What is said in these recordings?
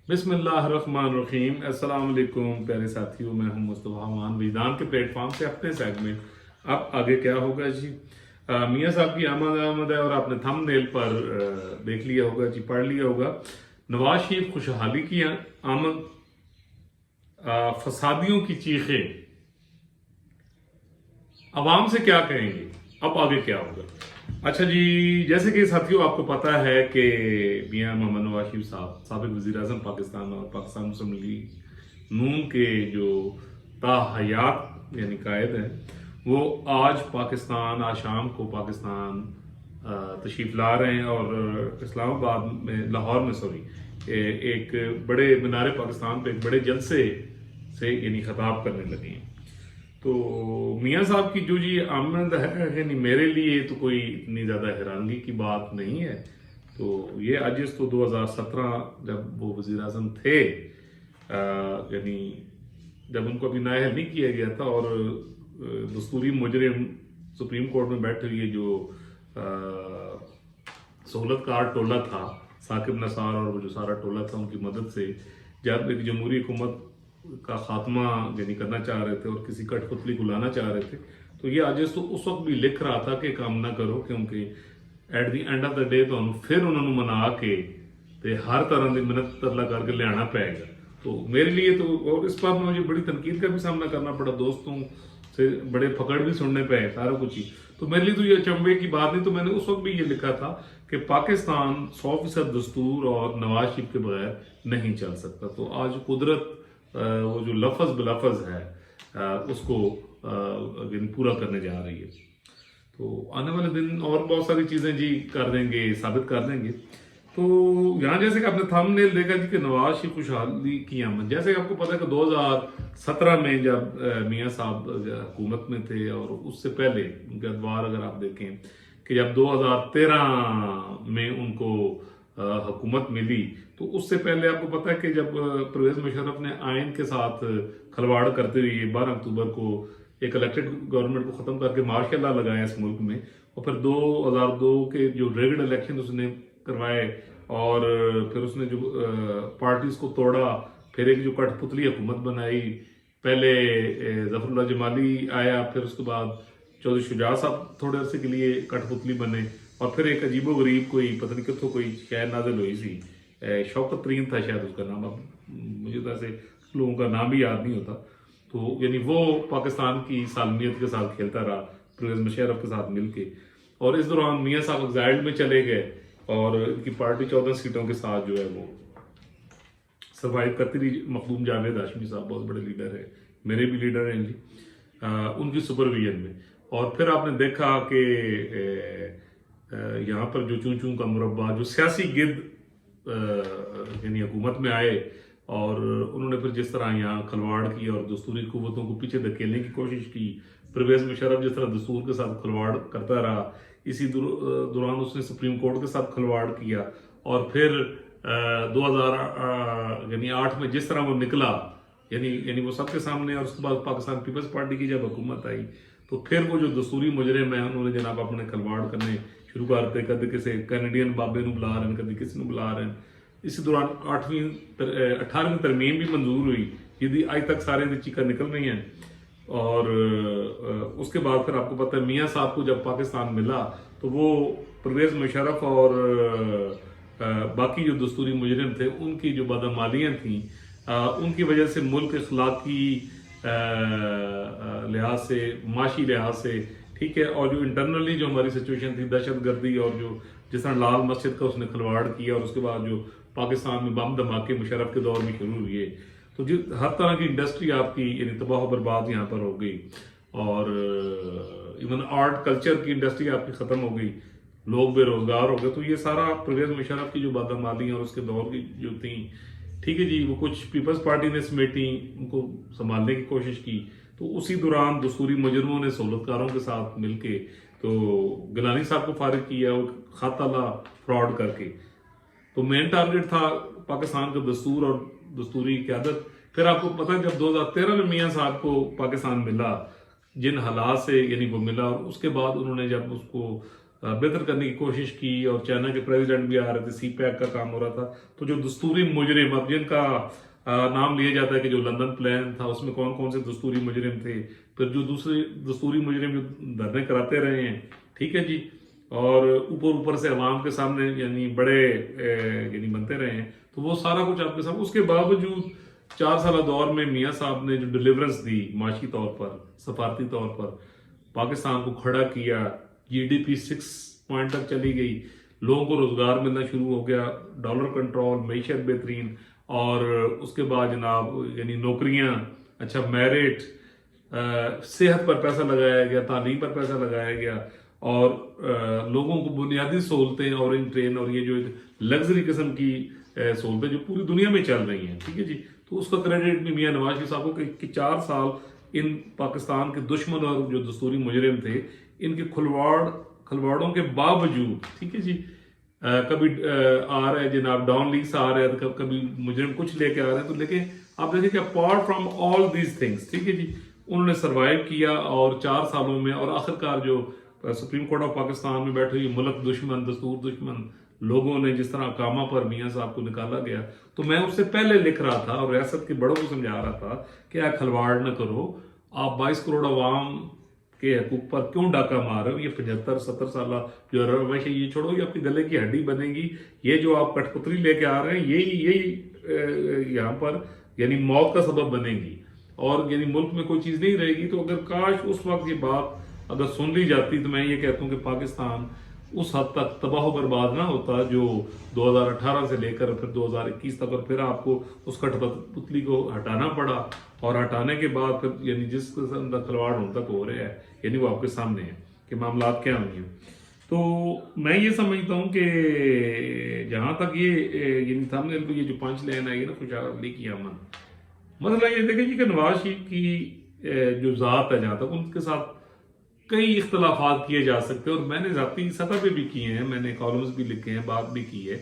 बिस्मिल्लाहिर्रहमानिर्रहीम। अस्सलाम वालेकुम प्यारे साथियों, मैं हूं मुस्तफ़ा मान विधान के प्लेटफॉर्म से अपने सेगमेंट अब आगे क्या होगा जी। मियाँ साहब की आमद है और आपने थंबनेल पर देख लिया होगा जी, पढ़ लिया होगा। नवाज शरीफ खुशहाली की आमद, फसादियों की चीखें, आवाम से क्या कहेंगे, अब आगे क्या होगा। अच्छा जी, जैसे कि साथियों आपको पता है कि मियां मोहम्मद नवाज शरीफ साहब साबिक वज़ीर आज़म पाकिस्तान और पाकिस्तान मुस्लिम लीग नून के जो ताहयात यानी कायद हैं, वो आज पाकिस्तान, आज शाम को पाकिस्तान तशरीफ ला रहे हैं और इस्लामाबाद में, लाहौर में सॉरी, एक बड़े मीनार पाकिस्तान पे एक बड़े जलसे से यानी खिताब करने लगे हैं। तो मियाँ साहब की जो जी आमद है, यानी मेरे लिए तो कोई इतनी ज़्यादा हैरानगी की बात नहीं है। तो ये अजिज तो 2017 जब वो वज़ीर आज़म थे, यानी जब उनको अभी नाअहल नहीं किया गया था और दस्तूरी मुजरिम सुप्रीम कोर्ट में बैठे हुए जो सहूलतकार टोला था, साकिब नसार और वो जो सारा टोला था, उनकी मदद से जब एक जमहूरी हुकूमत का खात्मा यानी करना चाह रहे थे और किसी कठपुतली को लाना चाह रहे थे, तो ये आज तो उस वक्त भी लिख रहा था कि काम ना करो, क्योंकि at the end of the day तो फिर उन्होंने मना के ते हर तरह की मिन्नत तरला करके ले आना पड़ेगा। तो मेरे लिए तो, और इस बार मुझे बड़ी तनकीद का भी सामना करना पड़ा, दोस्तों से बड़े फकड़ भी सुनने पे सारा कुछ ही। तो मेरे लिए तो ये अचंभे की बात नहीं। तो मैंने उस वक्त भी ये लिखा था कि पाकिस्तान 100% दस्तूर और नवाज शरीफ के बगैर नहीं चल सकता। तो आज कुदरत वो जो लफज बलफज है उसको पूरा करने जा रही है। तो आने वाले दिन और बहुत सारी चीज़ें जी कर देंगे, साबित कर देंगे। तो यहाँ जैसे कि आपने थंबनेल देखा जी कि नवाज शरीफ खुशहाली की आमद, जैसे कि आपको पता है कि 2017 में जब मियाँ साहब हुकूमत में थे और उससे पहले उनके अदवार अगर आप देखें कि जब 2013 में उनको हुकूमत मिली, तो उससे पहले आपको पता है कि जब परवेज मुशर्रफ ने आइन के साथ खलवाड़ करते हुए 12 अक्टूबर को एक इलेक्टेड गवर्नमेंट को ख़त्म करके मार्शल लॉ लगाया इस मुल्क में, और फिर 2002 के जो रेगड इलेक्शन उसने करवाए और फिर उसने जो पार्टीज को तोड़ा, फिर एक जो कठपुतली हुकूमत बनाई, पहले जफरुल्लाह जमाली आया, फिर उसके बाद चौधरी शुजा साहब थोड़े अरसे के लिए कठपुतली बने, और फिर एक अजीबो गरीब कोई पता नहीं कितों कोई शायद नाजिल हुई सी, शौकत तरीन था शायद उसका नाम, अब मुझे तो ऐसे लोगों का नाम भी याद नहीं होता। तो यानी वो पाकिस्तान की सालमियत के साथ खेलता रहा परवेज मुशर्रफ के साथ मिलके, और इस दौरान मियाँ साहब एग्जाइल्ड में चले गए और इनकी पार्टी 14 सीटों के साथ जो है वो सर्वाइव करती रही। मखदूम जावेद हाशमी साहब बहुत बड़े लीडर है, मेरे भी लीडर हैं जी, उनकी सुपरविजन में। और फिर आपने देखा कि यहाँ पर जो चूं चूं का मुरब्बा, जो सियासी गिद्ध यानी हुकूमत में आए, और उन्होंने फिर जिस तरह यहाँ खलवाड़ की और दस्तूरी कुव्वतों को पीछे धकेलने की कोशिश की, परवेज मुशर्रफ जिस तरह दस्तूर के साथ खलवाड़ करता रहा, इसी दौरान उसने सुप्रीम कोर्ट के साथ खलवाड़ किया, और फिर 2008 में जिस तरह वो निकला, यानी वो सबके सामने, और उसके बाद पाकिस्तान पीपल्स पार्टी की जब हुकूमत आई, तो फिर वो जो दस्तूरी मुजरिम है उन्होंने जनाब अपने खलवाड़ करने शुरू करते, कभी किसी कैनेडियन बाबे को बुला रहे हैं, कभी किसी को बुला रहे हैं। इसी दौरान 18वीं तरमीम भी मंजूर हुई, यदि आज तक सारे चीखा निकल रही हैं। और उसके बाद फिर आपको पता है मियाँ साहब को जब पाकिस्तान मिला, तो वो परवेज मुशर्रफ और बाकी जो दस्तूरी मुजरिम थे उनकी जो बदअमालियाँ थीं, उनकी वजह से मुल्क अखलाकी लिहाज से, माशी लिहाज से, ठीक है, और जो इंटरनली जो हमारी सिचुएशन थी, दहशत गर्दी और जो जिस तरह लाल मस्जिद का उसने खलवाड़ किया, और उसके बाद जो पाकिस्तान में बम धमाके मुशर्रफ के दौर में शुरू हुए, तो जो हर तरह की इंडस्ट्री आपकी यानी तबाह बर्बाद यहाँ पर हो गई, और इवन आर्ट कल्चर की इंडस्ट्री आपकी ख़त्म हो गई, लोग बेरोजगार हो गए। तो ये सारा परवेज मुशर्रफ की जो बदअमाली और उसके दौर की जो थी, ठीक है जी, वो कुछ पीपल्स पार्टी ने समेटी, उनको संभालने की कोशिश की। तो उसी दौरान दस्तूरी मुजरमों ने सहूलतकारों के साथ मिलके तो गिलानी साहब को फारिग किया और खाताला फ्रॉड करके। तो मेन टारगेट था पाकिस्तान का दस्तूर और दस्तूरी क़यादत। फिर आपको पता है जब 2013 में मियाँ साहब को पाकिस्तान मिला, जिन हालात से यानी वो मिला, और उसके बाद उन्होंने जब उसको بہتر کرنے کی کوشش کی، اور چائنا کے پریزیڈنٹ بھی آ رہے تھے، سی پیک کا کام ہو رہا تھا. تو جو دستوری مجرم، اب جن کا نام لیا جاتا ہے کہ جو لندن پلان تھا اس میں کون کون سے دستوری مجرم تھے، پھر جو دوسرے دستوری مجرم جو دھرنے کراتے رہے ہیں، ٹھیک ہے جی، اور اوپر سے عوام کے سامنے یعنی بڑے یعنی بنتے رہے ہیں، تو وہ سارا کچھ آپ کے سامنے. اس کے باوجود 4 سالہ دور میں میاں صاحب نے جو ڈیلیورنس دی معاشی طور پر، سفارتی طور پر، پاکستان کو کھڑا کیا، GDP 6 پوائنٹ تک چلی گئی، لوگوں کو روزگار ملنا شروع ہو گیا، ڈالر کنٹرول، معیشت بہترین، اور اس کے بعد جناب یعنی نوکریاں، اچھا میرٹ، صحت پر پیسہ لگایا گیا، تعلیم پر پیسہ لگایا گیا، اور لوگوں کو بنیادی سہولتیں، اور ان ٹرین اور یہ جو لگژری قسم کی سہولتیں جو پوری دنیا میں چل رہی ہیں، ٹھیک ہے جی. تو اس کا کریڈٹ بھی میاں نواز شریف صاحب کو کہ 4 سال ان پاکستان کے دشمن اور جو دستوری مجرم تھے ان کے کھلواڑوں کے باوجود، ٹھیک ہے جی، کبھی آ رہے جناب ڈان لیگس آ رہے ہیں، کبھی مجرم کچھ لے کے آ رہے ہیں، تو لیکن آپ دیکھیں کہ apart from all these things, ٹھیک ہے جی، انہوں نے سروائیو کیا، اور 4 سالوں میں، اور آخرکار جو سپریم کورٹ آف پاکستان میں بیٹھے ہوئی ملک دشمن، دستور دشمن لوگوں نے جس طرح اقامہ پر میاں صاحب کو نکالا گیا. تو میں اس سے پہلے لکھ رہا تھا اور ریاست کے بڑوں کو سمجھا رہا تھا کہ آپ کھلواڑ نہ کرو، آپ 22 کروڑ عوام کے حقوق پر کیوں ڈاکہ مار رہے ہو؟ یہ 75-70 سالہ جو روش ہے یہ چھوڑو، یہ آپ کی گلے کی ہڈی بنے گی. یہ جو آپ کٹ پتری لے کے آ رہے ہیں یہی یہاں پر یعنی موت کا سبب بنے گی، اور یعنی ملک میں کوئی چیز نہیں رہے گی. تو اگر کاش اس وقت یہ بات اگر سن لی جاتی تو میں یہ کہتا ہوں کہ پاکستان اس حد تک تباہ و برباد نہ ہوتا جو 2018 سے لے کر پھر 2021 تک، اور پھر آپ کو اس کٹ پتلی کو ہٹانا پڑا، اور ہٹانے کے بعد پھر یعنی جس قسم کا کھلواڑ ہوں تک ہو رہا ہے یعنی وہ آپ کے سامنے ہے کہ معاملات کیا ہوئی ہیں. تو میں یہ سمجھتا ہوں کہ جہاں تک یہ یعنی تھمبنیل پہ یہ جو پنچ لائن آئی ہے نا، خوشحالی کی امن، مسئلہ یہ دیکھیں جی کہ نواز شریف کی جو ذات ہے، جہاں تک ان کے ساتھ کئی اختلافات کیے جا سکتے ہیں، اور میں نے ذاتی سطح پہ بھی کیے ہیں، میں نے کالمز بھی لکھے ہیں، بات بھی کی ہے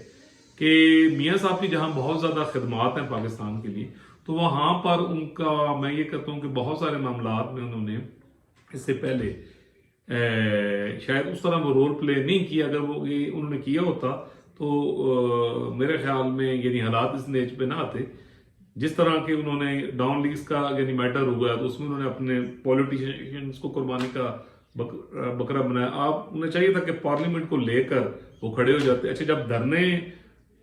کہ میاں صاحب کی جہاں بہت زیادہ خدمات ہیں پاکستان کے لیے، تو وہاں پر ان کا میں یہ کہتا ہوں کہ بہت سارے معاملات میں انہوں نے اس سے پہلے شاید اس طرح وہ رول پلے نہیں کیا. اگر وہ یہ انہوں نے کیا ہوتا تو میرے خیال میں یعنی حالات اس نیچ پہ نہ آتے. جس طرح کہ انہوں نے ڈاؤن لیگز کا یعنی میٹر ہوا تو اس میں انہوں نے اپنے پولیٹیشینز کو قربانی کا بکرا بنایا. آپ انہیں چاہیے تھا کہ پارلیمنٹ کو لے کر وہ کھڑے ہو جاتے. اچھا جب دھرنے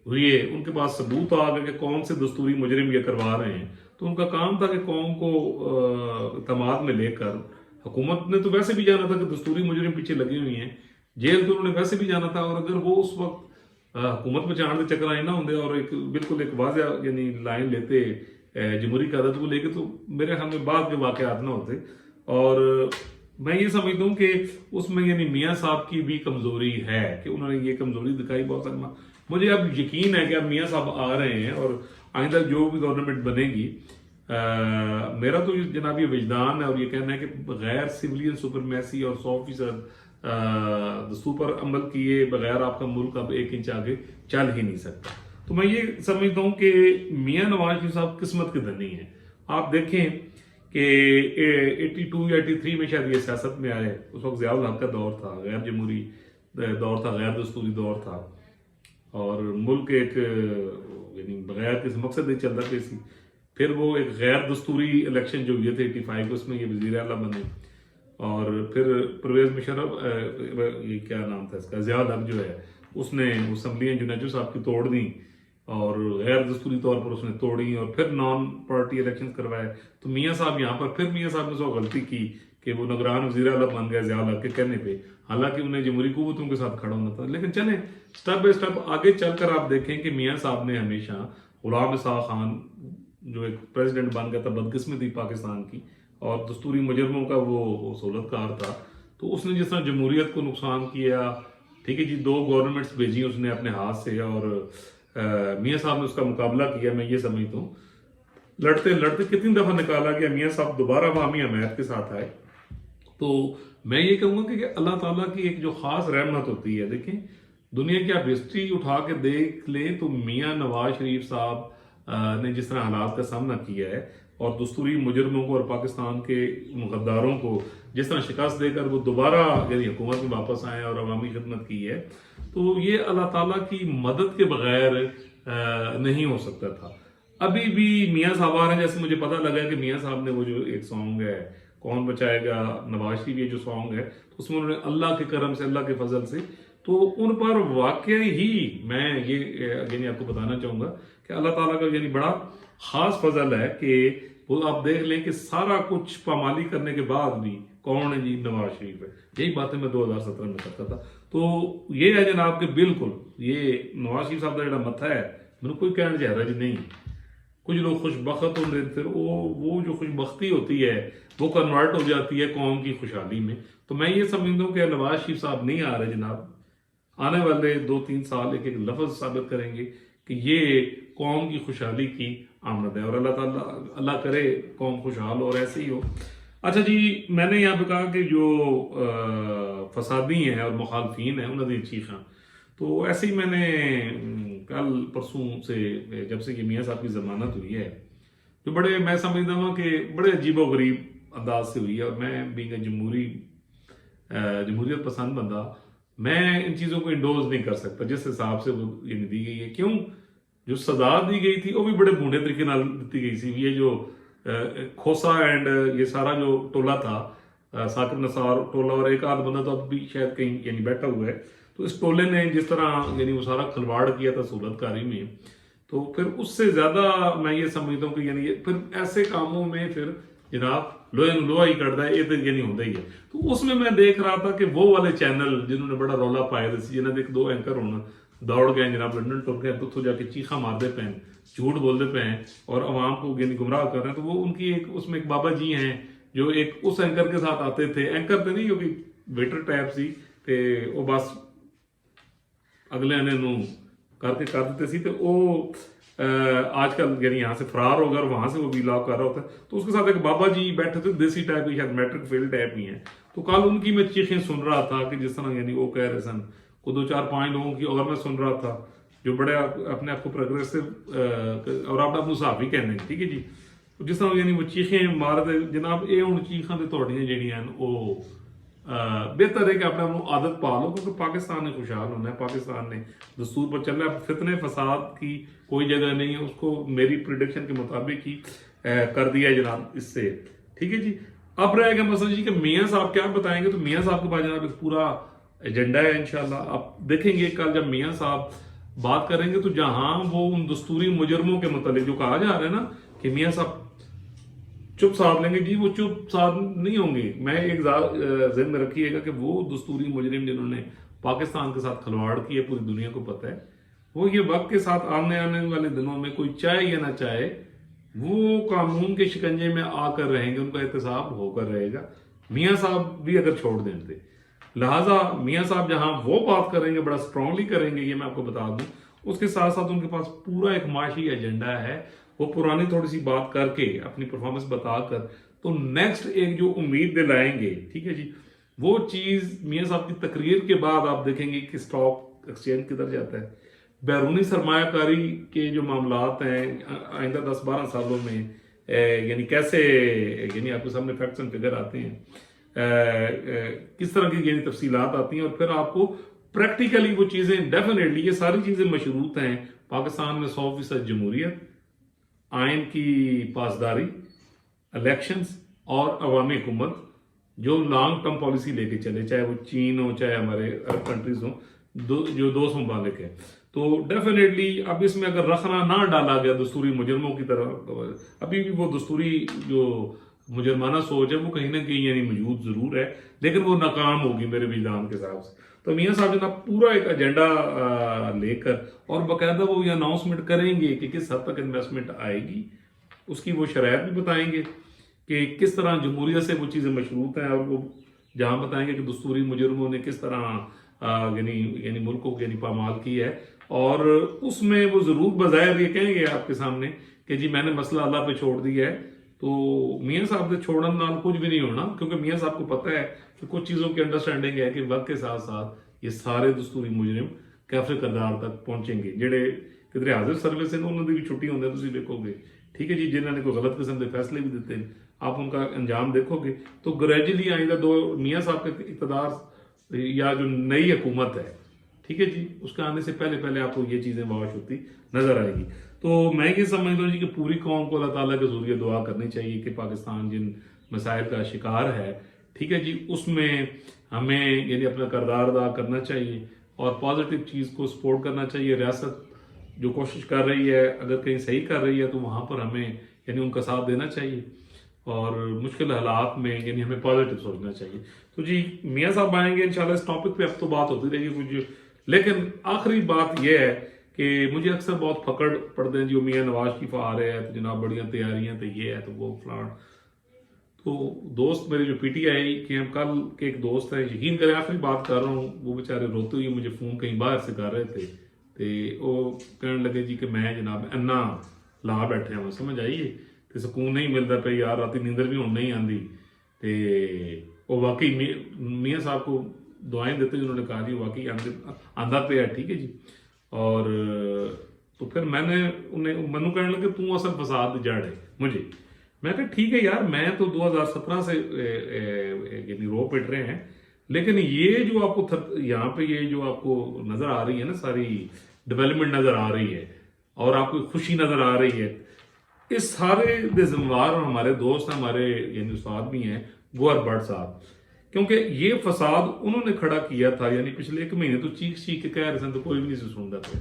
ہوئے ان کے پاس ثبوت آ گئے کہ کون سے دستوری مجرم یہ کروا رہے ہیں، تو ان کا کام تھا کہ قوم کو اعتماد میں لے کر، حکومت نے تو ویسے بھی جانا تھا کہ دستوری مجرم پیچھے لگے ہوئی ہیں، جیل تو انہوں نے ویسے بھی جانا تھا، اور اگر وہ اس وقت حکومت میں چاند چکر آئے نہ ہوندے اور ایک بالکل ایک واضح یعنی لائن لیتے جمہوری قیادت کو لے کے، تو میرے خیال میں بعد کے واقعات نہ ہوتے. اور میں یہ سمجھتا ہوں کہ اس میں یعنی میاں صاحب کی بھی کمزوری ہے کہ انہوں نے یہ کمزوری دکھائی بہت سارے. مجھے اب یقین ہے کہ اب میاں صاحب آ رہے ہیں اور آئندہ جو بھی گورنمنٹ بنے گی، میرا تو جناب یہ وجدان ہے اور یہ کہنا ہے کہ غیر سویلین سپرمیسی اور 100% دستور پر عمل کیے بغیر آپ کا ملک اب 1 انچ آگے چل ہی نہیں سکتا. تو میں یہ سمجھتا ہوں کہ میاں نواز شریف صاحب قسمت کے دھنی ہیں. آپ دیکھیں کہ 82 یا 83 میں شاید یہ سیاست میں آئے، اس وقت ضیاء الحق کا دور تھا، غیر جمہوری دور تھا، غیر دستوری دور تھا، اور ملک ایک یعنی بغیر کسی مقصد نہیں چل رہا تھا. پھر وہ ایک غیر دستوری الیکشن جو ہوئے تھے 85 اس میں یہ وزیر اعلیٰ بنے، اور پھر پرویز مشرف یہ کیا نام تھا اس کا، ضیاء الحق جو ہے اس نے اسمبلیاں جنیجو صاحب کی توڑ دیں اور غیر دستوری طور پر اس نے توڑی، اور پھر نان پارٹی الیکشن کروائے. تو میاں صاحب یہاں پر پھر میاں صاحب نے سو غلطی کی کہ وہ نگران وزیر اعلیٰ بن گئے ضیاء الحق کے کہنے پہ، حالانکہ انہیں جمہوری قوتوں کے ساتھ کھڑا ہونا تھا. لیکن چلیں سٹیپ بائی سٹیپ آگے چل کر آپ دیکھیں کہ میاں صاحب نے ہمیشہ غلام اسحاق خان جو ایک پریزیڈنٹ بن گیا تھا بدقسمتی پاکستان کی اور دستوری مجرموں کا وہ سہولت کار تھا، تو اس نے جس طرح جمہوریت کو نقصان کیا، ٹھیک ہے جی، 2 گورنمنٹس بھیجی اس نے اپنے ہاتھ سے، اور میاں صاحب نے اس کا مقابلہ کیا. میں یہ سمجھتا ہوں لڑتے لڑتے کتنی دفعہ نکالا گیا، میاں صاحب دوبارہ عوامی حمایت کے ساتھ آئے. تو میں یہ کہوں گا کہ اللہ تعالیٰ کی ایک جو خاص رحمت ہوتی ہے، دیکھیں دنیا کی آپ ہسٹری اٹھا کے دیکھ لیں تو میاں نواز شریف صاحب نے جس طرح حالات کا سامنا کیا ہے اور دستوری مجرموں کو اور پاکستان کے غداروں کو जिस तरह शिकस्त देकर वो दोबारा यानी हुकूमत में वापस आए और अवामी खिदमत की है, तो ये अल्लाह ताला की मदद के बगैर नहीं हो सकता था। अभी भी मियाँ साहब आ रहे हैं, जैसे मुझे पता लगा कि मियाँ साहब ने वो जो एक सॉन्ग है कौन बचाएगा नवाज शरीफ, ये जो सॉन्ग है, तो उसमें उन्होंने अल्लाह के करम से, अल्लाह के फजल से, तो उन पर वाकई ही मैं ये यानी आपको बताना चाहूँगा कि अल्लाह ताला का यानी बड़ा ख़ास फजल है कि वो आप देख लें कि सारा कुछ पामाली करने के बाद भी कौन है जी, नवाज शरीफ है। यही बातें मैं 2017 में करता था। तो ये है जनाब कि बिल्कुल ये नवाज शरीफ साहब का जो मथा है, मैंने कोई कहना चाह रहा जी नहीं, कुछ लोग खुशबख्त होंगे, फिर वो जो खुशबख्ती होती है वो कन्वर्ट हो जाती है कौम की खुशहाली में। तो मैं ये समझता हूँ कि नवाज शरीफ साहब नहीं आ रहे जनाब, आने वाले 2-3 साल एक एक लफ्ज साबित करेंगे कि ये कौम की खुशहाली की आमद है, और अल्लाह ताला अल्लाह करे कौम खुशहाल और ऐसे ही हो। अच्छा जी, मैंने यहाँ पे कहा कि जो फसादी हैं और मुखालफीन हैं उन्होंने चीखा, तो ऐसे ही मैंने कल परसों से जब से कि मियाँ साहब की जमानत हुई है, जो बड़े मैं समझता हूँ कि बड़े अजीबो गरीब अंदाज से हुई है, और मैं बीइंग जमहूरियत पसंद बंदा, मैं इन चीज़ों को इंडोर्स नहीं कर सकता जिस हिसाब से वो ये दी गई है। क्यों? जो सजा दी गई थी वो भी बड़े बूढ़े तरीके नाल दी गई थी। ये जो खोसा एंड ये सारा जो टोला था, साकिब नसार टोला और एक आध बंदा तो अब भी शायद कहीं यानी बैठा हुआ है, तो इस टोले ने जिस तरह यानी वो सारा खिलवाड़ किया था सहूलतकारी में, तो फिर उससे ज्यादा मैं ये समझता हूँ कि यानी फिर ऐसे कामों में फिर जनाब लोहा ही कटता है, ये तो यानी होता ही है। तो उसमें मैं देख रहा था कि वो वाले चैनल जिन्होंने बड़ा रौला पाया था, जिन्होंने एक 2 एंकर होना दौड़ गए जनाब लंदन टुर गए, तो जाके चीखा मारते पे हैं, झूठ बोलते पे हैं और अवाम को यानी गुमराह कर रहे हैं। तो वो उनकी एक उसमें एक बाबा जी हैं जो एक उस एंकर के साथ आते थे, एंकर तो नहीं क्योंकि वेटर टाइप सी, ते वो बस अगले आने नू करके कर देते सी, तो वो आजकल यानी यहाँ से फरार हो गया और वहां से वो बिलॉग कर रहा होता है। तो उसके साथ एक बाबा जी बैठे थे, देसी टाइप की, शायद मैट्रिक फेल टाइप ही है। तो कल उनकी मैं चीखें सुन रहा था कि जिस तरह यानी वो कह रहे सन को 2-4-5 लोगों की, और मैं सुन रहा था जो बड़े अपने आप को प्रोग्रेसिव और आप मुसाफी कहने हैं, ठीक है जी, जिस तरह यानी वो चीखें मार दे जनाब, ये हूँ चीखा तो थोड़ियां जड़ियां वो बेहतर है कि अपने आप आदत पा लो, क्योंकि पाकिस्तान ने खुशहाल होना है, पाकिस्तान ने दस्तूर पर चल रहा है, फितने फसाद की कोई जगह नहीं है, उसको मेरी प्रिडिक्शन के मुताबिक ही कर दिया है जनाब इससे, ठीक है जी। अब रहेगा मसला जी कि मियाँ साहब क्या बताएंगे, तो मियाँ साहब के पास जनाब एक पूरा एजेंडा है इंशाल्लाह। आप देखेंगे कल जब मियाँ साहब बात करेंगे तो जहां वो उन दस्तूरी मुजरमों के मतलब जो कहा जा रहा है ना कि मियाँ साहब चुप साध लेंगे, जी वो चुप साध नहीं होंगे। मैं एक ज़हन में रखिएगा कि वो दस्तूरी मुजरिम जिन्होंने पाकिस्तान के साथ खिलवाड़ किया, पूरी दुनिया को पता है, वो ये वक्त के साथ आने वाले दिनों में कोई चाहे या ना चाहे वो कानून के शिकंजे में आकर रहेंगे, उनका एहतसाब होकर रहेगा, मियाँ साहब भी अगर छोड़ देते। लिहाजा मियाँ साहब जहां वो बात करेंगे बड़ा स्ट्रांगली करेंगे, ये मैं आपको बता दूं। उसके साथ साथ उनके पास पूरा एक माशी एजेंडा है, वो पुरानी थोड़ी सी बात करके अपनी परफॉर्मेंस बताकर तो नेक्स्ट एक जो उम्मीद दिलाएंगे, ठीक है जी, वो चीज मियाँ साहब की तकरीर के बाद आप देखेंगे कि स्टॉक एक्सचेंज किधर जाता है, बैरूनी सरमायाकारी के जो मामलात हैं आइंदा 10-12 सालों में यानी कैसे यानी आपके सामने फैक्ट्स एंड फिगर आते हैं, किस तरह की यानी तफसीलात आती हैं, और फिर आपको प्रैक्टिकली वो चीज़ें डेफिनेटली ये सारी चीज़ें मशरूत हैं पाकिस्तान में 100% जमहूरियत, आइन की पासदारी, इलेक्शंस और अवामी हुकूमत जो लॉन्ग टर्म पॉलिसी लेके चले, चाहे वो चीन हो चाहे हमारे अरब कंट्रीज हो, जो 200 मुमालिक है। तो डेफिनेटली अब इसमें अगर रखना ना डाला गया दस्तूरी मुजरमों की तरह, अभी भी वो दस्तूरी जो मुजरमाना सोच है वो कहीं ना कहीं यानी मौजूद जरूर है, लेकिन वो नाकाम होगी मेरे विधान के हिसाब से। तो मियाँ साहब जनाब पूरा एक एजेंडा लेकर और बाकायदा वो ये अनाउंसमेंट करेंगे कि किस हद तक इन्वेस्टमेंट आएगी, उसकी वो शरायत भी बताएंगे कि किस तरह जमहूरियत से वो चीज़ें मशरूत हैं, और वो जहाँ बताएंगे कि दस्तूरी मुजरमों ने किस तरह यानी मुल्क को यानी पामाल की है, और उसमें वो ज़रूर बज़ाहिर ये कहेंगे आपके सामने कि जी मैंने मसला अल्लाह पे छोड़ दिया है। तो मियाँ साहब से छोड़न नाल कुछ भी नहीं होना, क्योंकि मियाँ साहब को पता है कि कुछ चीज़ों की अंडरस्टैंडिंग है कि वक्त के साथ साथ ये सारे दस्तूरी मुजरिम कैफे करदार तक पहुंचेंगे, जेडे किधरे हाजिर सर्विस है उन्होंने भी छुट्टी होंगे, तुम देखोगे, ठीक है जी, जिन्होंने कोई गलत किस्म के फैसले भी दिते آپ ان کا انجام دیکھو گے تو گریجولی آئندہ میاں صاحب کا اقتدار یا جو نئی حکومت ہے ٹھیک ہے جی اس کے آنے سے پہلے آپ کو یہ چیزیں واش ہوتی نظر آئے گی. تو میں یہ سمجھتا ہوں جی کہ پوری قوم کو اللہ تعالیٰ کے ذریعے دعا کرنی چاہیے کہ پاکستان جن مسائل کا شکار ہے ٹھیک ہے جی اس میں ہمیں یعنی اپنا کردار ادا کرنا چاہیے اور پازیٹیو چیز کو سپورٹ کرنا چاہیے. ریاست جو کوشش کر رہی ہے اگر کہیں صحیح کر رہی ہے تو وہاں پر ہمیں یعنی ان کا ساتھ دینا چاہیے اور مشکل حالات میں یعنی ہمیں پازیٹیو سوچنا چاہیے. تو جی میاں صاحب آئیں گے انشاءاللہ اس ٹاپک پہ اب تو بات ہوتی رہے گی کچھ, لیکن آخری بات یہ ہے کہ مجھے اکثر بہت پکڑ پڑتے ہیں جو میاں نواز شریف آ رہے ہیں تو جناب بڑیاں تیاریاں تو یہ ہے تو وہ فلان. تو دوست میرے جو پی ٹی آئی کے ہم کل کے ایک دوست ہیں, یقین کریں آخری بات کر رہا ہوں, وہ بیچارے روتے ہوئے مجھے فون کہیں باہر سے کر رہے تھے تو وہ کہنے لگے جی کہ میں جناب اینا لا بیٹھے ہیں سمجھ آئیے تو سکون نہیں ملتا پہ یار راتی نیندر بھی ہوں نہیں آتی. تو وہ واقعی میاں صاحب کو دعائیں دیتے جنہوں نے کہا جی واقعی آندھا پہ ہے ٹھیک ہے جی. اور تو پھر میں نے انہیں منو کہنے لگے تو اصل فساد جڑ ہے مجھے. میں کہا ٹھیک ہے یار میں تو 2017 سے یعنی رو پٹ رہے ہیں, لیکن یہ جو آپ کو یہاں پہ یہ جو آپ کو نظر آ رہی ہے نا ساری ڈیولپمنٹ نظر آ رہی ہے اور آپ کو خوشی نظر آ رہی ہے, اس سارے دے ذمہ دار ہمارے دوست ہیں ہمارے یعنی استاد بھی ہیں گوہر بٹ صاحب, کیونکہ یہ فساد انہوں نے کھڑا کیا تھا. یعنی پچھلے 1 مہینے تو چیخ کے کہہ رہے سن تو کوئی بھی نہیں سنتا تھا.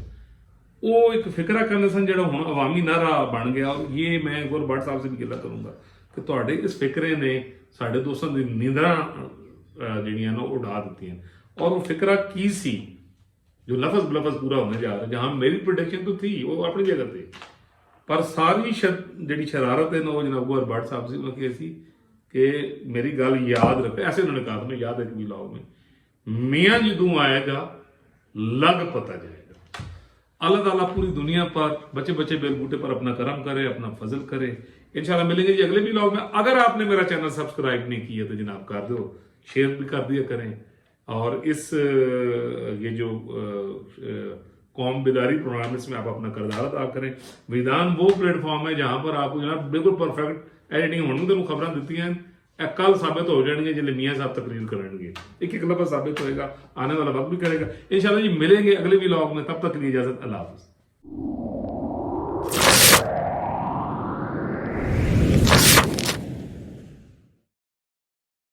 وہ ایک فکرہ کرنے سن جڑا ہوں عوامی نعرہ بن گیا. یہ میں گوہر بٹ صاحب سے بھی گلا کروں گا کہ تواڈے اس فکرے نے ساڈے دوستاں دی نیندراں جڑیاں نا اڑا دیتی ہیں. اور وہ فکرہ کی سی جو لفظ بلفظ پورا ہونے جا رہا ہے, جہاں میری پروڈکشن تو تھی وہ اپنی جگہ تھی, پر ساری جڑی شرارت ہے نا وہ جناب گوہر بٹ صاحب سے انہوں کی ایسی کہ میری گل یاد رکھے. ایسے انہوں نے کہا تھا, میں یاد ہے کہ ولاگ میں میاں جدوں آئے گا لگ پتہ جائے گا. اللہ تعالیٰ پوری دنیا پر بچے بیل بوٹے پر اپنا کرم کرے, اپنا فضل کرے. انشاءاللہ ملیں گے جی اگلے ولاگ میں. اگر آپ نے میرا چینل سبسکرائب نہیں کیا تو جناب کر دو, شیئر بھی کر دیا کریں. اور اس یہ جو قوم بیداری پروگرام اس میں آپ اپنا کردار ادا کریں. ویدان وہ پلیٹ فارم ہے جہاں پر آپ کو جناب بالکل پرفیکٹ ایڈیٹنگ ہونے کو خبریں دیتی ہیں, کل ثابت ہو جائیں گے جلے میاں صاحب تقریر کریں گے, ایک لفظ ثابت ہوئے گا, آنے والا وقت بھی کرے گا انشاءاللہ جی. ملیں گے اگلے ولاگ میں, تب تک کی اجازت, اللہ حافظ.